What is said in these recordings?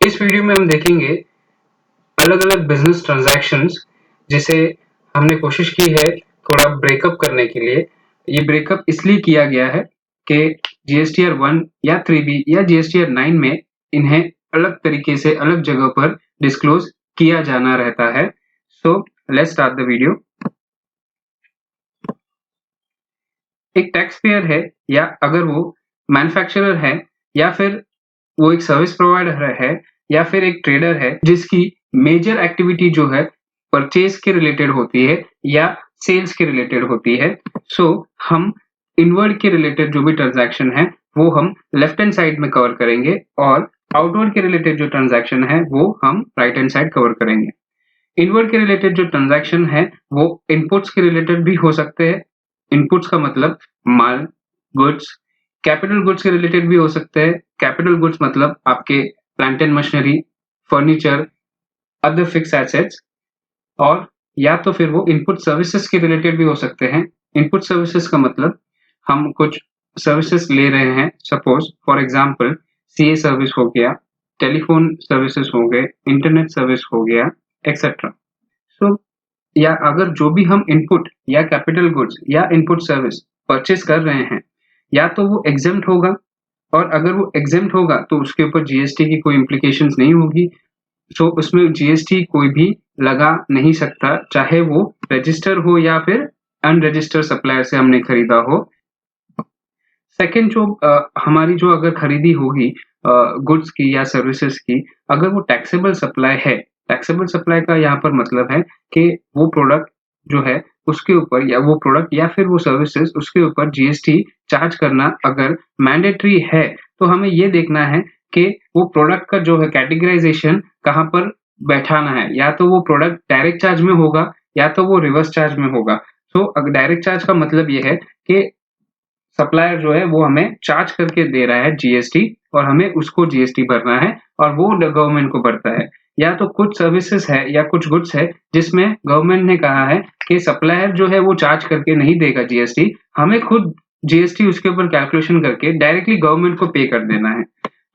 इस वीडियो में हम देखेंगे अलग-अलग बिजनेस ट्रांजैक्शंस जिसे हमने कोशिश की है थोड़ा ब्रेकअप करने के लिए। ये ब्रेकअप इसलिए किया गया है कि जीएसटीआर 1 या 3B या जीएसटीआर 9 में इन्हें अलग तरीके से अलग जगह पर डिस्क्लोज किया जाना रहता है। So let's start the video. एक टैक्स पेयर है या अगर वो मैन्युफैक्चरर है या फिर वो एक सर्विस प्रोवाइडर है या फिर एक ट्रेडर है जिसकी मेजर एक्टिविटी जो है परचेज के रिलेटेड होती है या सेल्स के रिलेटेड होती है। सो हम इनवर्ड के रिलेटेड जो भी ट्रांजैक्शन है वो हम लेफ्ट हैंड साइड में कवर करेंगे और आउटवर्ड के रिलेटेड जो ट्रांजैक्शन है वो हम राइट हैंड साइड कवर करेंगे। इनवर्ड के रिलेटेड जो ट्रांजैक्शन है वो इनपुट्स के रिलेटेड भी हो सकते हैं। इनपुट्स का मतलब माल, गुड्स, कैपिटल गुड्स के रिलेटेड भी हो सकते हैं। कैपिटल गुड्स मतलब आपके plant and machinery, furniture, other fix assets. और या तो फिर वो इनपुट सर्विसेज के रिलेटेड भी हो सकते हैं। इनपुट सर्विसेज का मतलब हम कुछ सर्विसेज ले रहे हैं, suppose for example CA service हो गया, टेलीफोन सर्विसेज हो गए, इंटरनेट सर्विस हो गया, एक्सेट्रा। सो या अगर जो भी हम इनपुट या कैपिटल गुड्स या इनपुट सर्विस परचेज कर रहे हैं या तो वो एग्जेम्प्ट होगा, और अगर वो एग्जेम्प्ट होगा तो उसके ऊपर जीएसटी की कोई इम्प्लीकेशंस नहीं होगी। सो उसमें जीएसटी कोई भी लगा नहीं सकता, चाहे वो रजिस्टर हो या फिर अनरजिस्टर्ड सप्लायर से हमने खरीदा हो। सेकंड जो हमारी जो अगर खरीदी होगी गुड्स की या सर्विसेज की, अगर वो टैक्सेबल सप्लाई है, टैक्सेबल सप्लाई का यहाँ पर मतलब है कि वो प्रोडक्ट जो है उसके ऊपर या वो प्रोडक्ट या फिर वो सर्विसेज उसके ऊपर जीएसटी चार्ज करना अगर मैंडेटरी है, तो हमें ये देखना है कि वो प्रोडक्ट का जो है कैटेगराइजेशन कहाँ पर बैठाना है। या तो वो प्रोडक्ट डायरेक्ट चार्ज में होगा या तो वो रिवर्स चार्ज में होगा। सो डायरेक्ट चार्ज का मतलब ये है कि सप्लायर जो है वो हमें चार्ज करके दे रहा है जीएसटी और हमें उसको जीएसटी भरना है और वो गवर्नमेंट को भरता है। या तो कुछ सर्विसेज है या कुछ गुड्स है जिसमें गवर्नमेंट ने कहा है कि सप्लायर जो है वो चार्ज करके नहीं देगा जीएसटी, हमें खुद जीएसटी उसके ऊपर कैलकुलेशन करके डायरेक्टली गवर्नमेंट को पे कर देना है।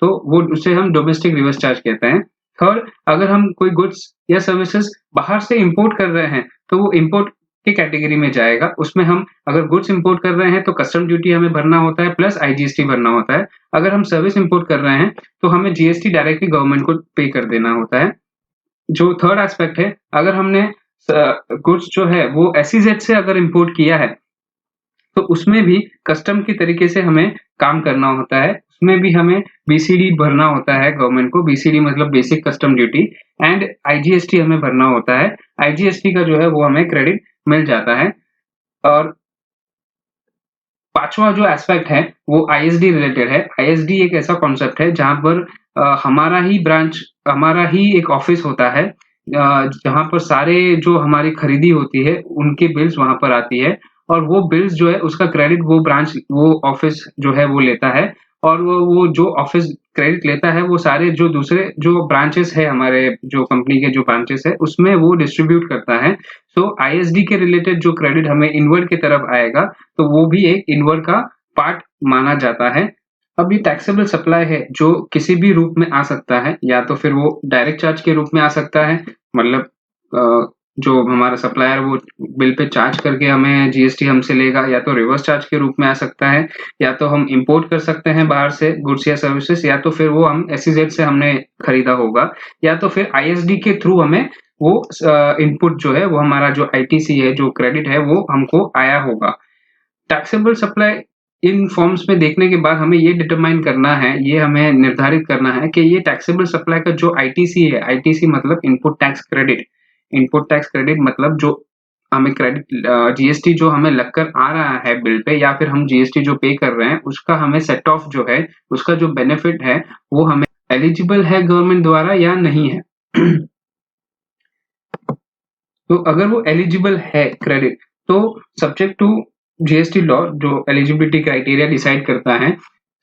तो वो उसे हम डोमेस्टिक रिवर्स चार्ज कहते हैं। थर्ड, अगर हम कोई गुड्स या सर्विसेज बाहर से इंपोर्ट कर रहे हैं तो वो इंपोर्ट की कैटेगरी में जाएगा। उसमें हम अगर गुड्स इंपोर्ट कर रहे हैं तो कस्टम ड्यूटी हमें भरना होता है प्लस आईजीएसटी भरना होता है। अगर हम सर्विस इंपोर्ट कर रहे हैं तो हमें जीएसटी डायरेक्टली गवर्नमेंट को पे कर देना होता है। जो थर्ड एस्पेक्ट है, अगर हमने गुड्स जो है वो एसईजेड से अगर इंपोर्ट किया है तो उसमें भी कस्टम के तरीके से हमें काम करना होता है। उसमें भी हमें बीसीडी भरना होता है गवर्नमेंट को। बीसीडी मतलब basic custom duty, and IGST हमें भरना होता है। आईजीएसटी का जो है वो हमें क्रेडिट मिल जाता है। और पांचवा जो एस्पेक्ट है वो आईएसडी रिलेटेड है। आईएसडी एक ऐसा कॉन्सेप्ट है जहां पर हमारा ही एक ऑफिस होता है, जहां पर सारे जो हमारी खरीदी होती है उनकी बिल्स वहां पर आती है और वो बिल्स जो है उसका क्रेडिट वो ऑफिस जो है वो लेता है। और वो जो ऑफिस क्रेडिट लेता है वो सारे जो दूसरे जो ब्रांचेस है, हमारे जो कंपनी के जो ब्रांचेस है उसमें वो डिस्ट्रीब्यूट करता है। सो आईएसडी के रिलेटेड जो क्रेडिट हमें इनवर्ड की तरफ आएगा तो वो भी एक इनवर्ड का पार्ट माना जाता है। अब ये टैक्सेबल सप्लाई है जो किसी भी रूप में आ सकता है, या तो फिर वो डायरेक्ट चार्ज के रूप में आ सकता है, मतलब जो हमारा सप्लायर वो बिल पे चार्ज करके हमें जीएसटी हमसे लेगा, या तो रिवर्स चार्ज के रूप में आ सकता है, या तो हम इंपोर्ट कर सकते हैं बाहर से गुड्स या सर्विसेज, या तो फिर वो हम एसईजेड से हमने खरीदा होगा, या तो फिर आईएसडी के थ्रू हमें वो इनपुट जो है वो हमारा जो आईटीसी है, जो क्रेडिट है वो हमको आया होगा। टैक्सेबल सप्लाई इन फॉर्म्स में देखने के बाद हमें ये डिटरमाइन करना है, ये हमें निर्धारित करना है कि ये टैक्सेबल सप्लाई का जो आईटीसी है, आईटीसी मतलब input tax credit, input tax credit मतलब जो हमें क्रेडिट जीएसटी जो हमें लगकर आ रहा है बिल पे, या फिर हम जीएसटी जो पे कर रहे हैं उसका हमें सेट ऑफ जो है उसका जो बेनिफिट है वो हमें एलिजिबल है गवर्नमेंट द्वारा या नहीं है। तो अगर वो एलिजिबल है क्रेडिट, तो सब्जेक्ट टू जीएसटी लॉ जो एलिजिबिलिटी क्राइटेरिया डिसाइड करता है,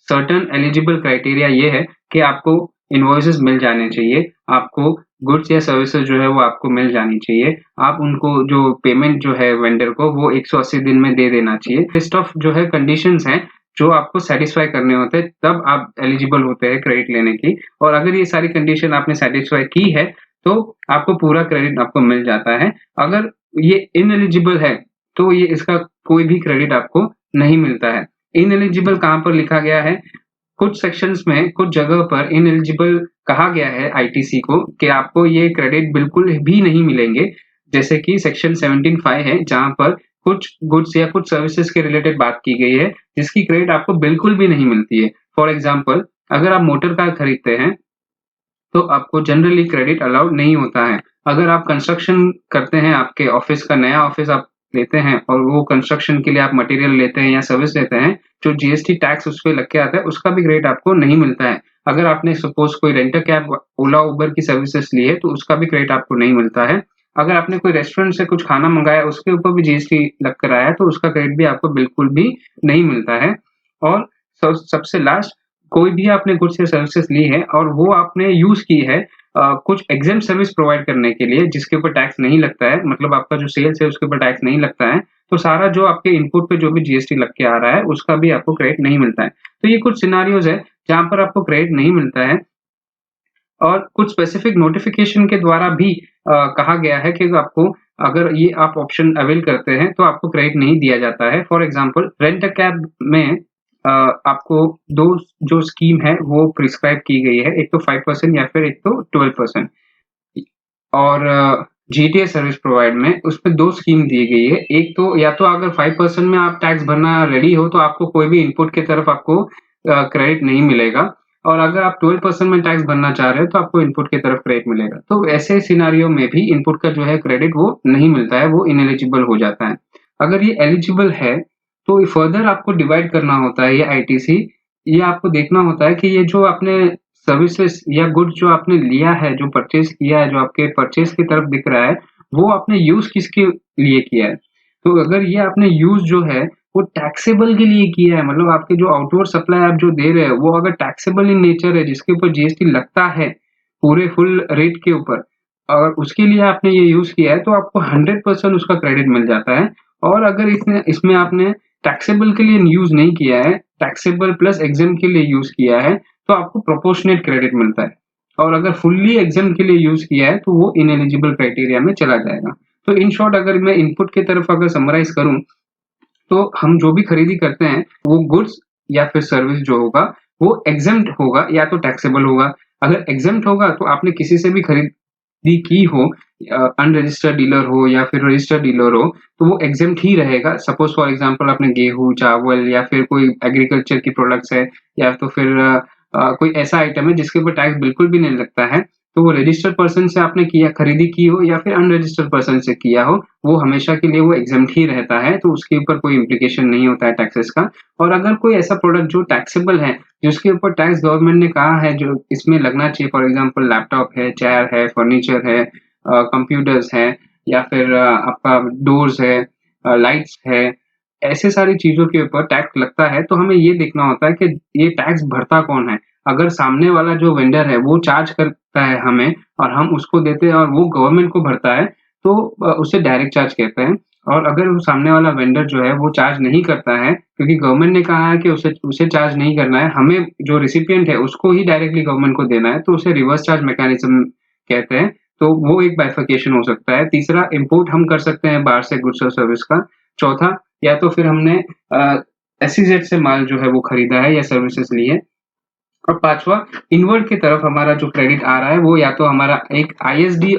सर्टेन एलिजिबल क्राइटेरिया ये है कि आपको इनवॉइसेस मिल जाने चाहिए, आपको गुड्स या सर्विसेज जो है वो आपको मिल जानी चाहिए, आप उनको जो पेमेंट जो है वेंडर को वो 180 दिन में दे देना चाहिए। लिस्ट ऑफ जो है कंडीशंस हैं जो आपको सैटिस्फाई करने होते हैं, तब आप एलिजिबल होते हैं क्रेडिट लेने की। और अगर ये सारी कंडीशन आपने सैटिस्फाई की है, तो आपको पूरा क्रेडिट आपको मिल जाता है। अगर ये इनएलिजिबल है, तो ये इसका कोई भी क्रेडिट आपको नहीं मिलता है। इनएलिजिबल कहाँ पर लिखा गया है? कुछ सेक्शंस में, कुछ जगह पर इनएलिजिबल कहा गया है आईटीसी को कि आपको ये क्रेडिट बिल्कुल भी नहीं मिलेंगे। जैसे कि सेक्शन 17(5) है, जहाँ पर कुछ गुड्स या कुछ सर्विसेज के रिलेटेड बात की गई है, जिसकी क्रेडिट आपको बिल्कुल भी नहीं मिलती है। फॉर एग्जाम्पल, अगर आप मोटर कार खरीदते हैं, तो आपको जनरली क्रेडिट अलाउड नहीं होता है। अगर आप कंस्ट्रक्शन करते हैं, आपके ऑफिस का नया ऑफिस आप लेते हैं और वो कंस्ट्रक्शन के लिए आप मटेरियल लेते हैं या सर्विस लेते हैं, जो जीएसटी टैक्स उस पे लग के आता है, उसका भी क्रेडिट आपको नहीं मिलता है। अगर आपने सपोज कोई रेंटर कैब, ओला, उबर की सर्विसेज ली है, तो उसका भी क्रेडिट आपको नहीं मिलता है। अगर आपने कोई रेस्टोरेंट से कुछ खाना मंगाया, उसके ऊपर भी जीएसटी लग कर आया है, तो उसका क्रेडिट भी आपको बिल्कुल भी नहीं मिलता है। और सबसे लास्ट, कोई भी आपने गुड्स या सर्विसेज ली है और वो आपने यूज की है कुछ एग्जेम्प्ट सर्विस प्रोवाइड करने के लिए, जिसके ऊपर टैक्स नहीं लगता है, मतलब आपका जो सेल्स है उसके ऊपर टैक्स नहीं लगता है, तो सारा जो आपके इनपुट पे जो भी जीएसटी लग के आ रहा है, उसका भी आपको क्रेडिट नहीं मिलता है। तो ये कुछ सिनारियोज है जहाँ पर आपको क्रेडिट नहीं मिलता है। और कुछ स्पेसिफिक नोटिफिकेशन के द्वारा भी कहा गया है कि आपको, अगर ये आप ऑप्शन अवेल करते हैं, तो आपको क्रेडिट नहीं दिया जाता है। For example, rent a cab में आपको दो जो स्कीम है वो प्रिस्क्राइब की गई है, एक तो 5% या फिर एक तो 12%। और जीटीए सर्विस प्रोवाइड में उसमें दो स्कीम दी गई है। एक तो या तो अगर 5% में आप टैक्स भरना रेडी हो, तो आपको कोई भी इनपुट की तरफ आपको क्रेडिट नहीं मिलेगा, और अगर आप 12% में टैक्स भरना चाह रहे हो, तो आपको इनपुट की तरफ क्रेडिट मिलेगा। तो ऐसे सिनारियो में भी इनपुट का जो है क्रेडिट वो नहीं मिलता है, वो इनएलिजिबल हो जाता है। अगर ये एलिजिबल है, तो फर्दर आपको डिवाइड करना होता है ये आईटीसी। ये आपको देखना होता है कि ये जो आपने सर्विसेज या गुड्स जो आपने लिया है, जो परचेज किया है, जो आपके परचेज की तरफ दिख रहा है, वो आपने यूज किसके लिए किया है? तो अगर ये आपने यूज जो है वो टैक्सेबल के लिए किया है, मतलब आपके जो आउटवर्ड सप्लाई आप जो दे रहे हो, वो अगर टैक्सेबल इन नेचर है, जिसके ऊपर जीएसटी लगता है पूरे फुल रेट के ऊपर, और उसके लिए आपने ये यूज किया है, तो आपको 100% उसका क्रेडिट मिल जाता है। और अगर इसमें इसमें आपने टैक्सेबल के लिए यूज नहीं किया है, टैक्सेबल प्लस एग्जेम्प्ट के लिए यूज किया है, तो आपको प्रोपोर्शनेट क्रेडिट मिलता है। और अगर फुल्ली एग्जेम्प्ट के लिए यूज किया है, तो वो इनएलिजिबल क्राइटेरिया में चला जाएगा। तो इन शॉर्ट, अगर मैं इनपुट की तरफ अगर समराइज करूं, तो हम जो भी खरीदी करते हैं, वो गुड्स या फिर सर्विस जो होगा, वो एग्जेम्प्ट होगा या तो टैक्सेबल होगा। अगर एग्जेम्प्ट होगा, तो आपने किसी से भी खरीदी की हो, अनरजिस्टर्ड डीलर हो या फिर रजिस्टर्ड डीलर हो, तो वो एग्जेम्प्ट ही रहेगा। सपोज फॉर एग्जांपल, आपने गेहूं, चावल या फिर कोई एग्रीकल्चर की प्रोडक्ट्स है, या तो फिर कोई ऐसा आइटम है जिसके ऊपर टैक्स बिल्कुल भी नहीं लगता है, तो वो रजिस्टर्ड पर्सन से आपने किया, खरीदी की हो या फिर अनरजिस्टर्ड पर्सन से किया हो, वो हमेशा के लिए वो एग्जेम्प्ट ही रहता है, तो उसके ऊपर कोई इम्प्लीकेशन नहीं होता है टैक्सेस का। और अगर कोई ऐसा प्रोडक्ट जो टैक्सेबल है, जिसके ऊपर टैक्स गवर्नमेंट ने कहा है जो इसमें लगना चाहिए, फॉर एग्जांपल लैपटॉप है, चेयर है, फर्नीचर है, कंप्यूटर्स है, या फिर आपका डोर्स है, लाइट्स है, ऐसे सारी चीजों के ऊपर टैक्स लगता है, तो हमें ये देखना होता है कि ये टैक्स भरता कौन है। अगर सामने वाला जो वेंडर है वो चार्ज करता है हमें, और हम उसको देते हैं और वो गवर्नमेंट को भरता है, तो उसे डायरेक्ट चार्ज कहते हैं। और अगर वो सामने वाला वेंडर जो है वो चार्ज नहीं करता है, क्योंकि गवर्नमेंट ने कहा है कि उसे उसे चार्ज नहीं करना है, हमें जो रिसिपिएंट है उसको ही डायरेक्टली गवर्नमेंट को देना है, तो उसे रिवर्स चार्ज मैकेनिज्म कहते हैं। तो वो एक बाइफरकेशन हो सकता है। तीसरा, इंपोर्ट हम कर सकते हैं बाहर से गुड्स और सर्विस का। चौथा, या तो फिर हमने एसईजेड से माल जो है वो खरीदा है या सर्विसेज ली है। और पांचवा, इनवर्ड की तरफ हमारा जो क्रेडिट आ रहा है, वो या तो हमारा एक आईएसडी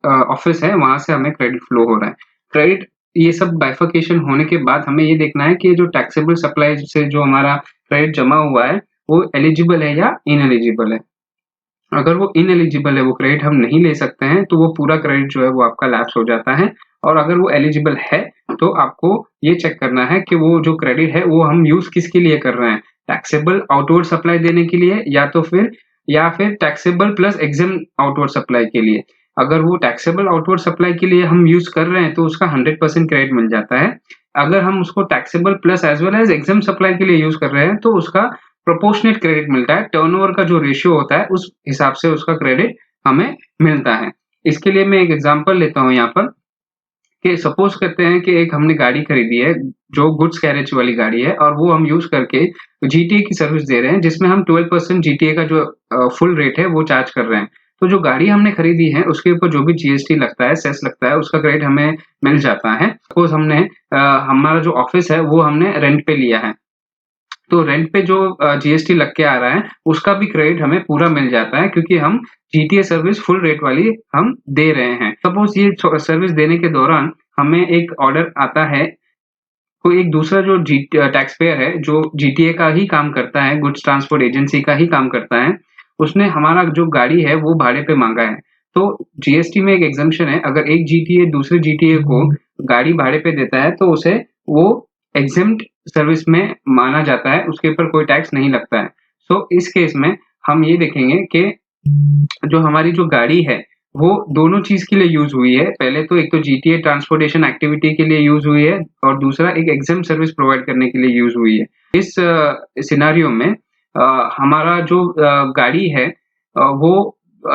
ऑफिस है, वहां से हमें क्रेडिट फ्लो हो रहा है। क्रेडिट, ये सब बाइफरकेशन होने के बाद हमें ये देखना है कि ये जो टैक्सेबल सप्लाई से जो हमारा क्रेडिट जमा हुआ है, वो एलिजिबल है या इनएलिजिबल है। अगर वो इनएलिजिबल है, वो क्रेडिट हम नहीं ले सकते हैं, तो वो पूरा क्रेडिट जो है वो आपका लैप्स हो जाता है। और अगर वो एलिजिबल है, तो आपको ये चेक करना है कि वो जो क्रेडिट है वो हम यूज किसके लिए कर रहे हैं, टैक्सेबल आउटवर्ड सप्लाई देने के लिए, या फिर taxable plus exempt outward supply के लिए। अगर वो टैक्सेबल आउटवर्ड सप्लाई के लिए हम यूज कर रहे हैं, तो उसका 100% क्रेडिट मिल जाता है। अगर हम उसको taxable plus as well as exempt supply के लिए यूज कर रहे हैं, तो उसका प्रोपोर्शनेट क्रेडिट मिलता है। टर्नओवर का जो रेशियो होता है, उस हिसाब से उसका क्रेडिट हमें मिलता है। इसके लिए मैं एक एग्जांपल लेता हूँ यहाँ पर, कि सपोज़ करते हैं कि एक हमने गाड़ी खरीदी है, जो गुड्स कैरेज वाली गाड़ी है और वो हम यूज़ करके जीटीए की सर्विस दे रहे हैं, जिसमें हम 12% जीटीए का जो फुल रेट है, वो चार्ज कर रहे हैं। तो जो गाड़ी हमने खरीदी है, उसके ऊपर जो भी जीएसटी लगता है, सेस लगता है, उसका क्रेडिट हमें मिल जाता है। सपोज़ हमने हमारा जो ऑफ़िस है, वो हमने रेंट पे लिया है। तो रेंट पे जो जीएसटी लग के आ रहा है, उसका भी क्रेडिट हमें पूरा मिल जाता है क्योंकि हम जीटीए सर्विस फुल रेट वाली हम दे रहे हैं। सपोज़ ये सर्विस देने के दौरान हमें एक ऑर्डर आता है, कोई एक दूसरा जो टैक्स पेयर है, जो जीटीए का ही काम करता है, गुड्स ट्रांसपोर्ट एजेंसी का ही काम करता है, उसने हमारा जो गाड़ी है, वो भाड़े पे माँगा है। तो जीएसटी में एक एक्ज़म्पशन है, अगर एक जीटीए दूसरे जीटीए को गाड़ी भाड़े पे देता है, तो उसे वो एक्ज़ेम्प्ट सर्विस में माना जाता है, उसके ऊपर कोई टैक्स नहीं लगता है। सो इस केस में हम ये देखेंगे कि जो हमारी जो गाड़ी है, वो दोनों चीज़ के लिए यूज़ हुई है। पहले तो एक तो जीटीए ट्रांसपोर्टेशन एक्टिविटी के लिए यूज़ हुई है और दूसरा एक एग्ज़ेम्प्ट सर्विस प्रोवाइड करने के लिए यूज़ हुई है। इस सिनेरियो में हमारा जो गाड़ी है वो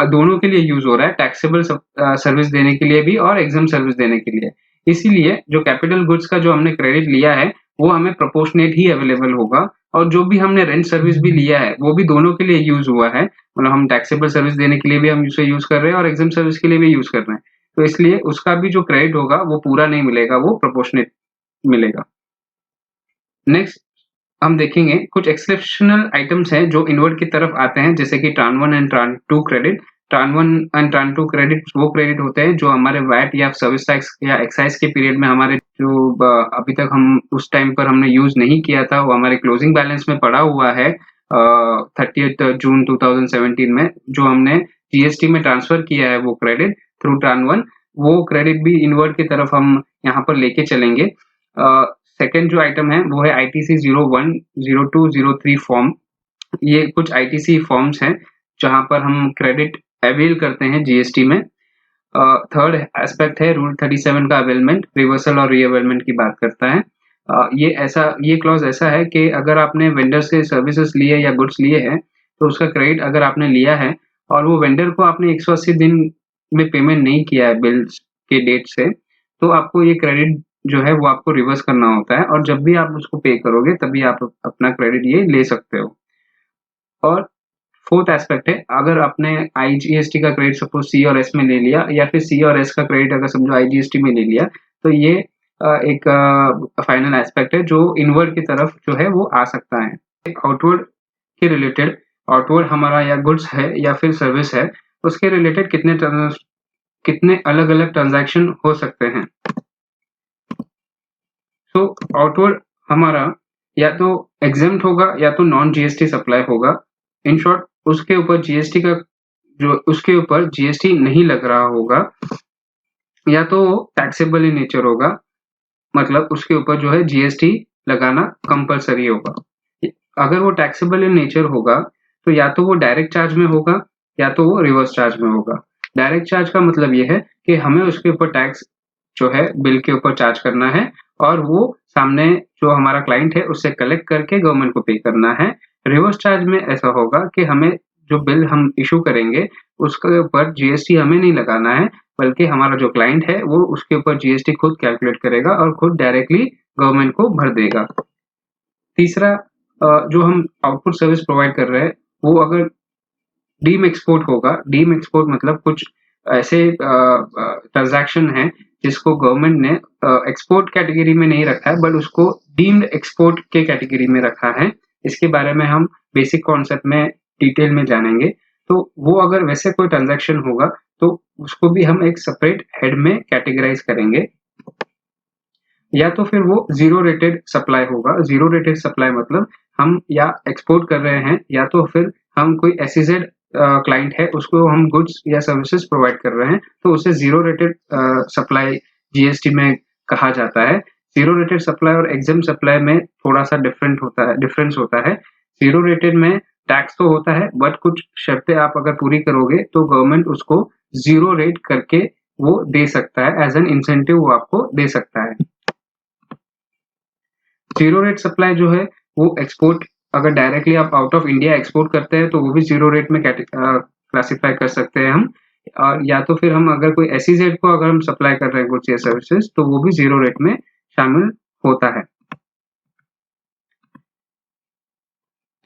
दोनों के लिए यूज़ हो रहा है, टैक्सेबल सर्विस देने के लिए भी और एग्ज़ेम्प्ट सर्विस देने के लिए। इसीलिए जो कैपिटल गुड्स का जो हमने क्रेडिट लिया है, वो हमें प्रोपोर्शनेट ही अवेलेबल होगा और जो भी हमने रेंट सर्विस भी लिया है, वो भी दोनों के लिए यूज़ हुआ है। मतलब हम टैक्सेबल सर्विस देने के लिए भी हम उसे यूज़ कर रहे हैं और एग्ज़ाम सर्विस के लिए भी यूज़ कर रहे हैं। तो इसलिए उसका भी जो क्रेडिट होगा वो पूरा नहीं मिलेगा, वो प्रोपोर्शनेट मिलेगा। नेक्स्ट हम देखेंगे कुछ एक्सेप्शनल आइटम्स हैं जो इनवर्ड की तरफ आते हैं, जैसे कि ट्रान 1 एंड ट्रान 2 क्रेडिट। ट्रान 1 एंड ट्रान 2 क्रेडिट वो क्रेडिट होते हैं जो हमारे वैट या सर्विस टैक्स या एक्साइज़ के पीरियड में हमारे जो अभी तक हम उस टाइम पर हमने यूज़ नहीं किया था, वो हमारे क्लोजिंग बैलेंस में पड़ा हुआ है 30th जून 2017 में, जो हमने जीएसटी में ट्रांसफर किया है वो क्रेडिट थ्रू ट्रान 1, वो क्रेडिट भी इनवर्ड की तरफ हम यहाँ पर लेके चलेंगे। सेकंड जो आइटम है वो है आईटीसी 01, 02, 03 फॉर्म। ये कुछ आईटीसी फॉर्म्स हैं जहाँ पर हम क्रेडिट अवेल करते हैं जीएसटी में। थर्ड एस्पेक्ट है रूल 37 का अवेलमेंट, रिवर्सल और रीअवेलमेंट की बात करता है। ये क्लॉज़ ऐसा है कि अगर आपने वेंडर से सर्विसेज़ लिए या गुड्स लिए हैं, तो उसका क्रेडिट अगर आपने लिया है और वो वेंडर को आपने 180 दिन में पेमेंट नहीं किया है बिल्स के डेट से, तो आपको ये क्रेडिट जो है वो आपको रिवर्स करना होता है और जब भी आप उसको पे करोगे तभी आप अपना क्रेडिट ये ले सकते हो। और फोर्थ एस्पेक्ट है, अगर आपने आईजीएसटी का क्रेडिट सपोज़ सी और एस में ले लिया या फिर सी और एस का क्रेडिट अगर समझो आईजीएसटी में ले लिया, तो ये एक फाइनल एस्पेक्ट है जो इनवर्ड की तरफ जो है वो आ सकता है। आउटवर्ड के रिलेटेड, आउटवर्ड हमारा या गुड्स है या फिर सर्विस है, उसके रिलेटेड कितने अलग-अलग ट्रांज़ैक्शन हो सकते हैं। तो आउटवर्ड हमारा या तो एग्जेम्प्ट होगा या तो नॉन जीएसटी सप्लाई होगा। इन शॉर्ट उसके ऊपर जीएसटी नहीं लग रहा होगा, या तो टैक्सेबल इन नेचर होगा, मतलब उसके ऊपर जो है जीएसटी लगाना कंपल्सरी होगा। अगर वो टैक्सेबल इन नेचर होगा, तो या तो वो डायरेक्ट चार्ज में होगा या तो वो रिवर्स चार्ज में होगा। डायरेक्ट चार्ज का मतलब ये है कि हमें उसके ऊपर टैक्स जो है बिल के ऊपर चार्ज करना है और वो सामने जो हमारा क्लाइंट है उससे कलेक्ट करके गवर्नमेंट को पे करना है। रिवर्स चार्ज में ऐसा होगा कि हमें जो बिल हम इश्यू करेंगे उसके ऊपर जीएसटी हमें नहीं लगाना है, बल्कि हमारा जो क्लाइंट है वो उसके ऊपर जीएसटी खुद कैलकुलेट करेगा और खुद डायरेक्टली गवर्नमेंट को भर देगा। तीसरा जो हम आउटपुट सर्विस प्रोवाइड कर रहे हैं वो अगर डीम एक्सपोर्ट होगा, डीम एक्सपोर्ट मतलब कुछ ऐसे ट्रांज़ैक्शन हैं जिसको गवर्नमेंट ने एक्सपोर्ट कैटेगरी में नहीं रखा है बट उसको डीम्ड एक्सपोर्ट के कैटेगरी में रखा है। इसके बारे में हम बेसिक कॉन्सेप्ट में डिटेल में जानेंगे। तो वो अगर वैसे कोई ट्रांज़ैक्शन होगा तो उसको भी हम एक सेपरेट हेड में कैटेगराइज़ करेंगे। या तो फिर वो ज़ीरो रेटेड सप्लाई होगा। ज़ीरो रेटेड सप्लाई मतलब हम या एक्सपोर्ट कर रहे हैं या तो फिर हम कोई एसईजेड क्लाइंट है उसको हम गुड्स या सर्विसेज प्रोवाइड कर रहे हैं, तो उसे ज़ीरो रेटेड सप्लाई जीएसटी में कहा जाता है। ज़ीरो रेटेड सप्लाई और एग्जेम्प्ट सप्लाई में थोड़ा-सा डिफरेंस होता है। ज़ीरो रेटेड में टैक्स तो होता है बट कुछ शर्तें आप अगर पूरी करोगे तो गवर्नमेंट उसको ज़ीरो रेट करके वो दे सकता है, एज़ एन इंसेंटिव वो आपको दे सकता है। ज़ीरो रेट सप्लाई जो है वो एक्सपोर्ट, अगर डायरेक्टली आप आउट ऑफ इंडिया एक्सपोर्ट करते हैं तो वो भी ज़ीरो रेट में क्लासिफाई कर सकते हैं हम। और या तो फिर हम अगर कोई SEZ को अगर हम सप्लाई कर रहे हैं गुड्स या सर्विसेज तो वो भी जीरो रेट में शामिल होता है।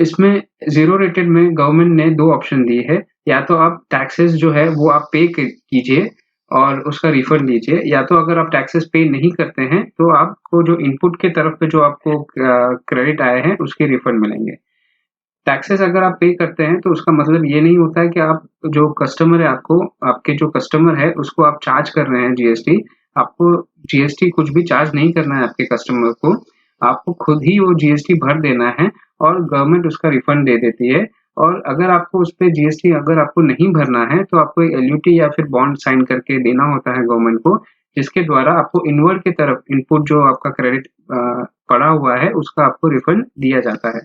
इसमें जीरो रेटेड में गवर्नमेंट ने 2 ऑप्शन दिए हैं, या तो आप टैक्सेस जो है वो आप पे कीजिए और उसका रिफंड लीजिए, या तो अगर आप टैक्सेस पे नहीं करते हैं तो आपको जो इनपुट के तरफ पे जो आपको क्रेडिट आए हैं उसके रिफंड मिलेंगे। टैक्सेस अगर आप पे करते हैं तो उसका मतलब ये नहीं होता है कि आप जो कस्टमर है आपके जो कस्टमर है उसको आप चार्ज कर रहे हैं जीएसटी। आपको जीएसटी कुछ भी चार्ज नहीं करना है आपके कस्टमर को। आपको खुद ही वो जीएसटी भर देना है और गवर्नमेंट उसका रिफंड दे देती है। और अगर आपको उस पे जीएसटी अगर आपको नहीं भरना है तो आपको एक एलयूटी या फिर बॉन्ड साइन करके देना होता है गवर्नमेंट को, जिसके द्वारा आपको इनवर्ड की तरफ इनपुट जो आपका क्रेडिट पड़ा हुआ है उसका आपको रिफंड दिया जाता है।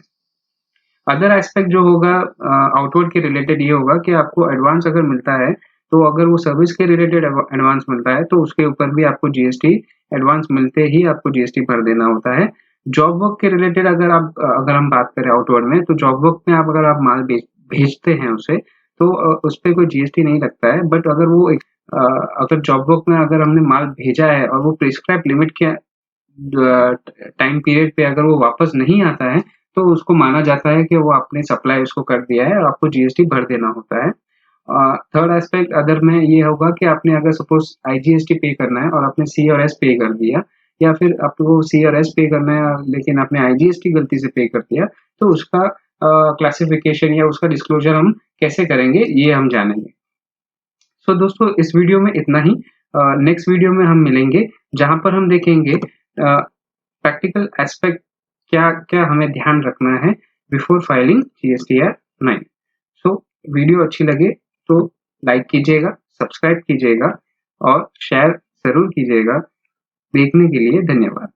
अदर एस्पेक्ट जो होगा आउटवर्ड के रिलेटेड ये होगा कि आपको एडवांस अगर मिलता है तो अगर वो सर्विस के रिलेटेड एडवांस मिलता है तो उसके ऊपर भी आपको जीएसटी एडवांस मिलते ही आपको जीएसटी भर देना होता है। जॉब वर्क के रिलेटेड अगर हम बात करें आउटवर्ड में तो जॉब वर्क में अगर आप माल भेजते हैं उसे तो उस पर कोई जीएसटी नहीं लगता है। बट अगर वो अगर जॉब वर्क में अगर हमने माल भेजा है और वो प्रिस्क्राइब लिमिट के टाइम पीरियड पे अगर वो वापस नहीं आता है तो उसको माना जाता है कि वो आपने सप्लाई उसको कर दिया है और आपको जीएसटी भर देना होता है। थर्ड एस्पेक्ट अदर में ये होगा कि आपने अगर सपोज आईजीएसटी पे करना है और आपने सी और एस पे कर दिया, या फिर आपको सी और एस पे करना है लेकिन आपने आईजीएसटी गलती से पे कर दिया, तो उसका क्लासिफिकेशन या उसका डिस्क्लोजर हम कैसे करेंगे ये हम जानेंगे। सो दोस्तों इस वीडियो में इतना ही। नेक्स्ट वीडियो में हम मिलेंगे जहां पर हम देखेंगे प्रैक्टिकल एस्पेक्ट क्या क्या हमें ध्यान रखना है before filing GSTR 9। So video अच्छी लगे तो लाइक कीजिएगा, सब्सक्राइब कीजिएगा और शेयर जरूर कीजिएगा। देखने के लिए धन्यवाद।